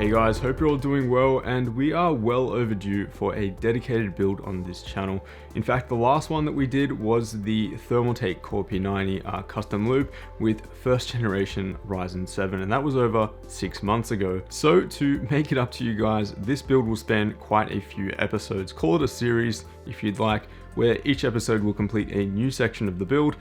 Hey guys, hope you're all doing well, and we are well overdue for a dedicated build on this channel. In fact, the last one that we did was the Thermaltake Core P90 custom loop with first generation Ryzen 7, and that was over 6 months ago. So to make it up to you guys, this build will span quite a few episodes. Call it a series if you'd like, where each episode will complete a new section of the build,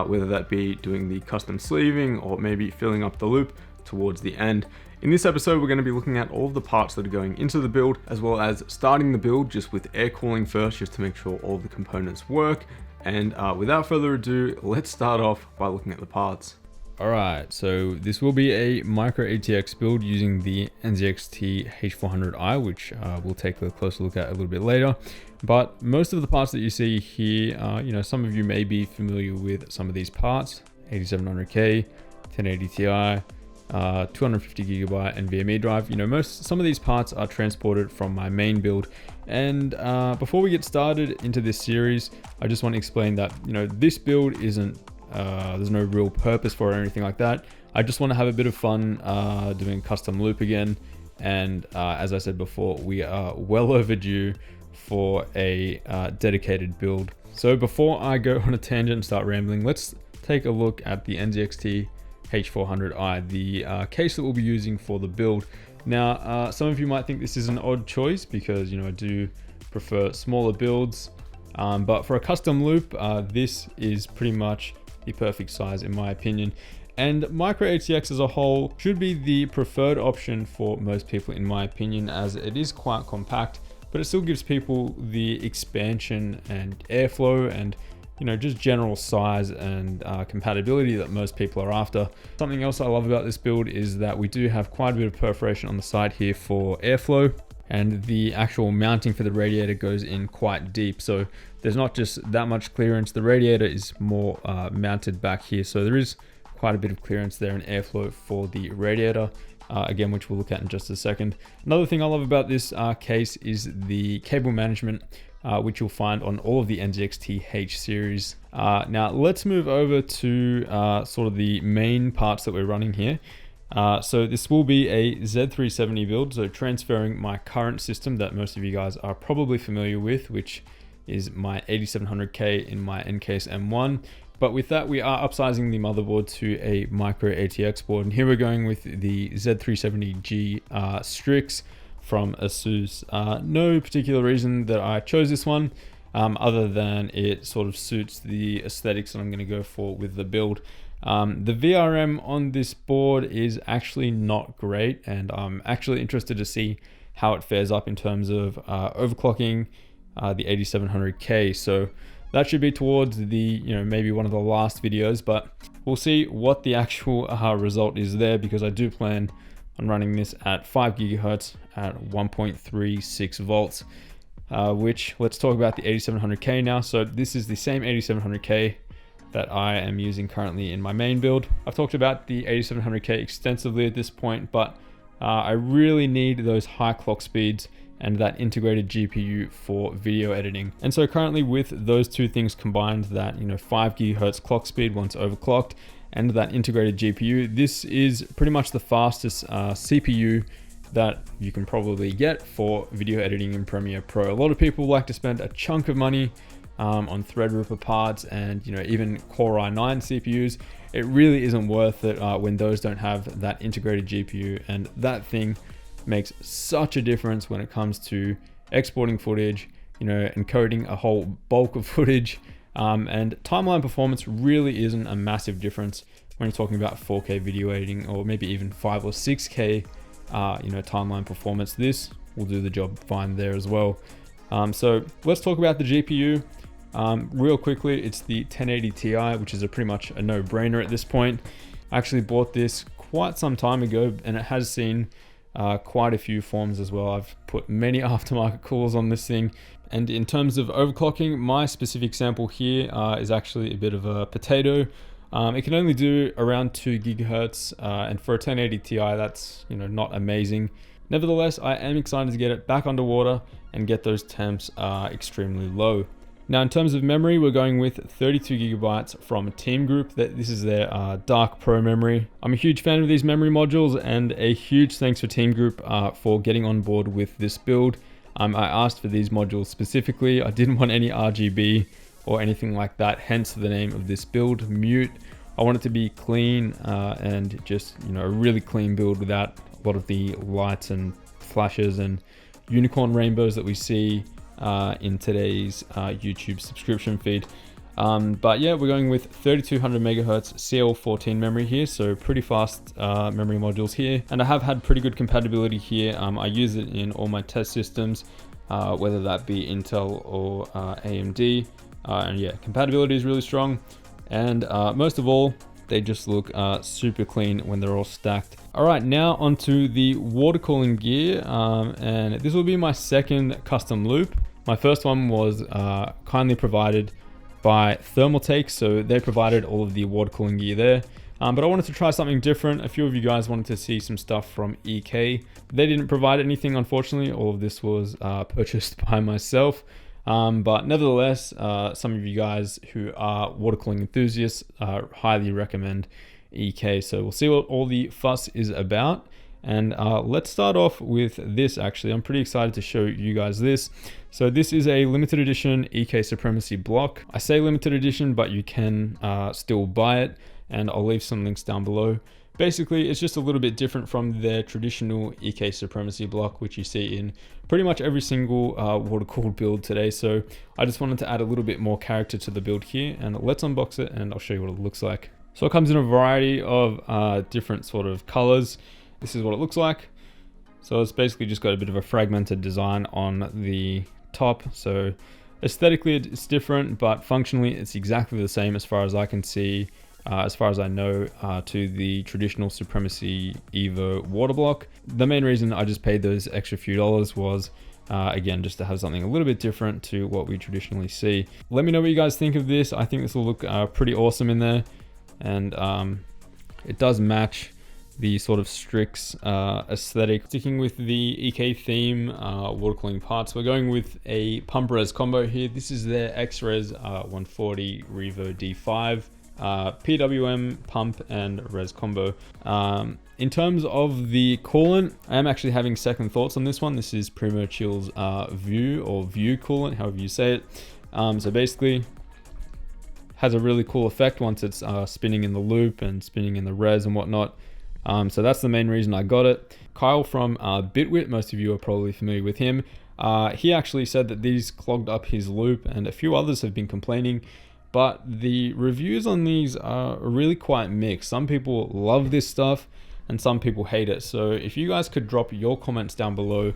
whether that be doing the custom sleeving or maybe filling up the loop towards the end. In this episode, we're going to be looking at all of the parts that are going into the build, as well as starting the build just with air cooling first, just to make sure all the components work. And without further ado, let's start off by looking at the parts. Alright, so this will be a micro ATX build using the NZXT H400i, which we'll take a closer look at a little bit later. But most of the parts that you see here, some of you may be familiar with some of these parts: 8700K, 1080 Ti, 250GB NVMe drive. Some of these parts are transported from my main build. And before we get started into this series, I just want to explain that this build isn't there's no real purpose for it or anything like that. I just want to have a bit of fun doing custom loop again. And as I said before, we are well overdue for a dedicated build. So before I go on a tangent and start rambling, let's take a look at the NZXT H400i, the case that we'll be using for the build. Now, some of you might think this is an odd choice because I do prefer smaller builds, but for a custom loop, this is pretty much the perfect size in my opinion. And micro ATX as a whole should be the preferred option for most people in my opinion, as it is quite compact, but it still gives people the expansion and airflow and just general size and compatibility that most people are after. Something else I love about this build is that we do have quite a bit of perforation on the side here for airflow, and the actual mounting for the radiator goes in quite deep. So there's not just that much clearance. The radiator is more mounted back here. So there is quite a bit of clearance there and airflow for the radiator, again, which we'll look at in just a second. Another thing I love about this case is the cable management, which you'll find on all of the NZXT H series. Now let's move over to sort of the main parts that we're running here. So this will be a Z370 build, so transferring my current system that most of you guys are probably familiar with, which is my 8700K in my Ncase M1. But with that, we are upsizing the motherboard to a micro ATX board, and here we're going with the Z370G Strix from ASUS. No particular reason that I chose this one, other than it sort of suits the aesthetics that I'm going to go for with the build. The VRM on this board is actually not great, and I'm actually interested to see how it fares up in terms of overclocking the 8700K. So that should be towards the maybe one of the last videos, but we'll see what the actual result is there, because I do plan on running this at 5 gigahertz at 1.36 volts, which, let's talk about the 8700K now. So this is the same 8700K that I am using currently in my main build. I've talked about the 8700K extensively at this point, but I really need those high clock speeds and that integrated GPU for video editing. And so currently, with those two things combined, that 5 gigahertz clock speed once overclocked and that integrated GPU, this is pretty much the fastest CPU that you can probably get for video editing in Premiere Pro. A lot of people like to spend a chunk of money on Threadripper parts and even Core i9 CPUs. It really isn't worth it when those don't have that integrated GPU, and that thing makes such a difference when it comes to exporting footage, encoding a whole bulk of footage, and timeline performance really isn't a massive difference when you're talking about 4K video editing, or maybe even 5 or 6K timeline performance. This will do the job fine there as well. So let's talk about the GPU real quickly. It's the 1080 Ti, which is pretty much a no-brainer at this point. I actually bought this quite some time ago, and it has seen quite a few forms as well. I've put many aftermarket coolers on this thing. And in terms of overclocking, my specific sample here is actually a bit of a potato. It can only do around 2 gigahertz, and for a 1080 Ti, that's not amazing. Nevertheless, I am excited to get it back underwater and get those temps extremely low. Now, in terms of memory, we're going with 32 gigabytes from Team Group. This is their Dark Pro memory. I'm a huge fan of these memory modules, and a huge thanks for Team Group for getting on board with this build. I asked for these modules specifically. I didn't want any RGB or anything like that, hence the name of this build, Mute. I want it to be clean and just, a really clean build without a lot of the lights and flashes and unicorn rainbows that we see in today's YouTube subscription feed. But yeah, we're going with 3200 megahertz CL14 memory here, so pretty fast memory modules here. And I have had pretty good compatibility here. I use it in all my test systems, whether that be Intel or AMD. And yeah, compatibility is really strong. And most of all, they just look super clean when they're all stacked. All right, now onto the water cooling gear. And this will be my second custom loop. My first one was kindly provided by Thermaltake, so they provided all of the water cooling gear there. But I wanted to try something different. A few of you guys wanted to see some stuff from EK. They didn't provide anything, unfortunately. All of this was purchased by myself. But nevertheless, some of you guys who are water cooling enthusiasts highly recommend EK. So we'll see what all the fuss is about. And let's start off with this. Actually, I'm pretty excited to show you guys this. So this is a limited edition EK Supremacy Block. I say limited edition, but you can still buy it, and I'll leave some links down below. Basically, it's just a little bit different from their traditional EK Supremacy Block, which you see in pretty much every single water-cooled build today. So I just wanted to add a little bit more character to the build here, and let's unbox it and I'll show you what it looks like. So it comes in a variety of different sort of colors. This is what it looks like. So it's basically just got a bit of a fragmented design on the top. So aesthetically it's different, but functionally it's exactly the same as far as I can see, as far as I know, to the traditional Supremacy Evo water block. The main reason I just paid those extra few dollars was again, just to have something a little bit different to what we traditionally see. Let me know what you guys think of this. I think this will look pretty awesome in there, and it does match the sort of Strix aesthetic. Sticking with the EK theme, water cooling parts, we're going with a pump res combo here. This is their X-Res 140 Revo D5 PWM pump and res combo. In terms of the coolant, I am actually having second thoughts on this one. This is Primo Chill's View or View coolant, however you say it. So basically, has a really cool effect once it's spinning in the loop and spinning in the res and whatnot. So that's the main reason I got it. Kyle from Bitwit, most of you are probably familiar with him. He actually said that these clogged up his loop, and a few others have been complaining, but the reviews on these are really quite mixed. Some people love this stuff and some people hate it. So if you guys could drop your comments down below,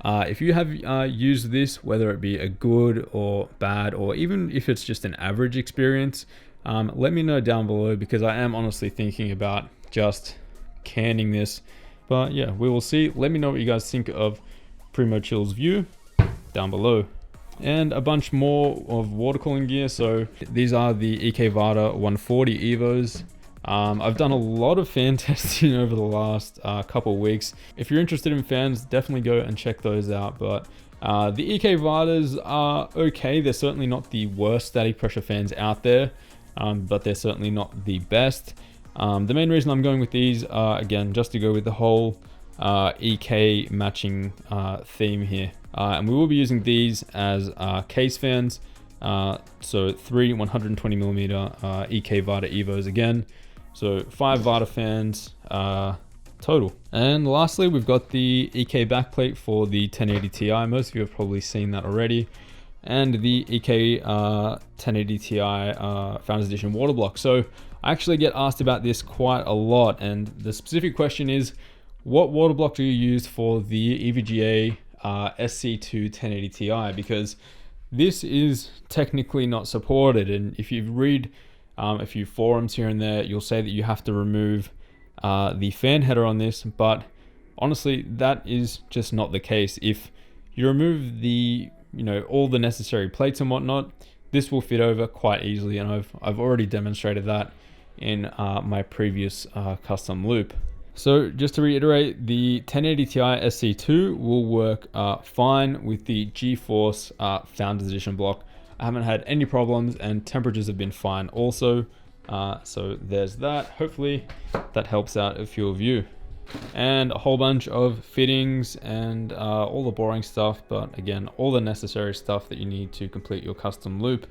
if you have used this, whether it be a good or bad, or even if it's just an average experience, let me know down below, because I am honestly thinking about just canning this. But yeah, we will see. Let me know what you guys think of Primo Chill's View down below. And a bunch more of water cooling gear. So these are the EK Vada 140 Evos. I've done a lot of fan testing over the last couple of weeks. If you're interested in fans, definitely go and check those out. But the EK Vadas are okay. They're certainly not the worst static pressure fans out there, but they're certainly not the best. The main reason I'm going with these are, again, just to go with the whole EK matching theme here. And we will be using these as case fans. So 3 120mm EK Vada Evos again. So 5 Vada fans total. And lastly, we've got the EK backplate for the 1080 Ti. Most of you have probably seen that already. And the EK 1080 Ti Founders Edition water block. So I actually get asked about this quite a lot, and the specific question is, what water block do you use for the EVGA SC2 1080 Ti? Because this is technically not supported, and if you read a few forums here and there, you'll say that you have to remove the fan header on this, but honestly, that is just not the case. If you remove the, all the necessary plates and whatnot, this will fit over quite easily, and I've already demonstrated that in my previous custom loop. So just to reiterate, the 1080 Ti SC2 will work fine with the GeForce Founders Edition block. I haven't had any problems, and temperatures have been fine also. So there's that. Hopefully that helps out a few of you. And a whole bunch of fittings and all the boring stuff, but again, all the necessary stuff that you need to complete your custom loop.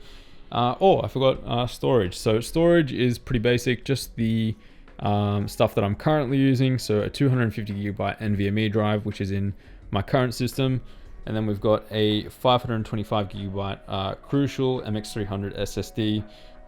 I forgot storage. So storage is pretty basic, just the stuff that I'm currently using. So a 250 gigabyte NVMe drive, which is in my current system. And then we've got a 525 gigabyte Crucial MX300 SSD.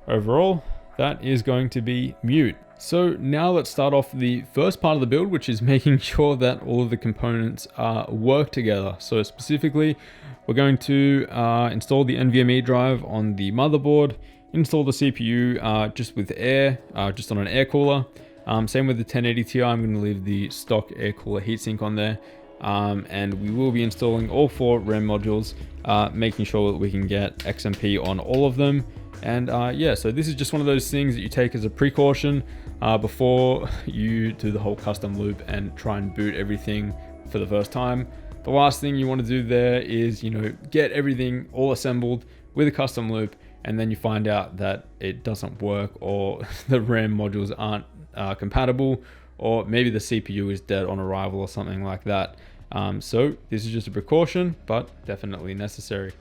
Overall, that is going to be mute. So now let's start off the first part of the build, which is making sure that all of the components work together. So specifically, we're going to install the NVMe drive on the motherboard, install the CPU just with air, just on an air cooler. Same with the 1080 Ti, I'm going to leave the stock air cooler heatsink on there. And we will be installing all 4 RAM modules, making sure that we can get XMP on all of them. And yeah, so this is just one of those things that you take as a precaution before you do the whole custom loop and try and boot everything for the first time. The last thing you want to do there is, get everything all assembled with a custom loop, and then you find out that it doesn't work, or the RAM modules aren't compatible, or maybe the CPU is dead on arrival or something like that. So this is just a precaution, but definitely necessary.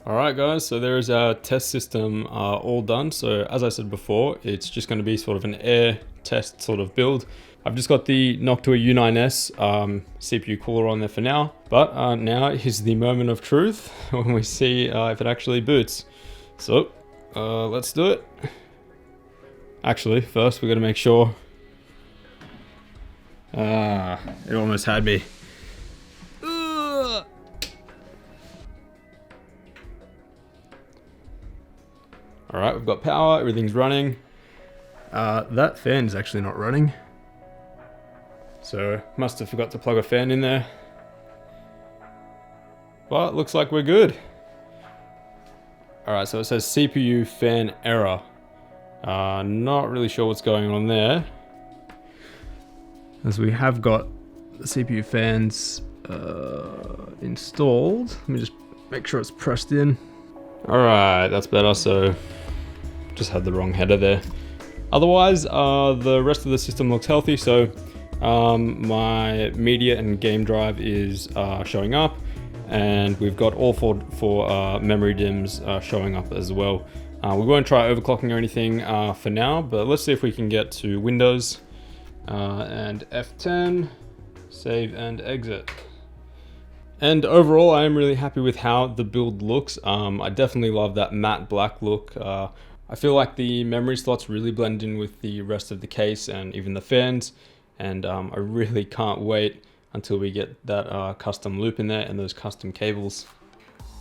Alright guys, so there is our test system all done. So as I said before, it's just going to be sort of an air test sort of build. I've just got the Noctua U9S CPU cooler on there for now, but now is the moment of truth when we see if it actually boots. So let's do it. Actually, first we're going to make sure. It almost had me. All right, we've got power, everything's running. That fan is actually not running. So must have forgot to plug a fan in there. But looks like we're good. All right, so it says CPU fan error. Not really sure what's going on there, as we have got the CPU fans installed. Let me just make sure it's pressed in. All right, that's better. So just had the wrong header there. Otherwise, the rest of the system looks healthy. So my media and game drive is showing up, and we've got all four memory DIMMs showing up as well. We won't try overclocking or anything for now, but let's see if we can get to Windows and F10, save and exit. And overall, I am really happy with how the build looks. I definitely love that matte black look. I feel like the memory slots really blend in with the rest of the case and even the fans. And I really can't wait until we get that custom loop in there and those custom cables.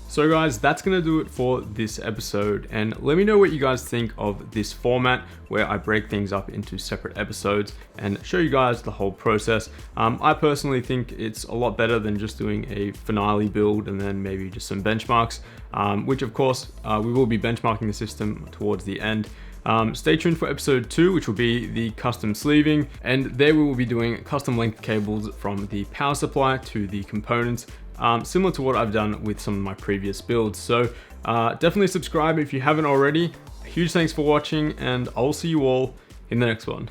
So guys, that's gonna do it for this episode, and let me know what you guys think of this format where I break things up into separate episodes and show you guys the whole process. I personally think it's a lot better than just doing a finale build and then maybe just some benchmarks, which of course we will be benchmarking the system towards the end. Stay tuned for episode 2, which will be the custom sleeving, and there we will be doing custom length cables from the power supply to the components, similar to what I've done with some of my previous builds. So definitely subscribe if you haven't already. Huge thanks for watching, and I'll see you all in the next one.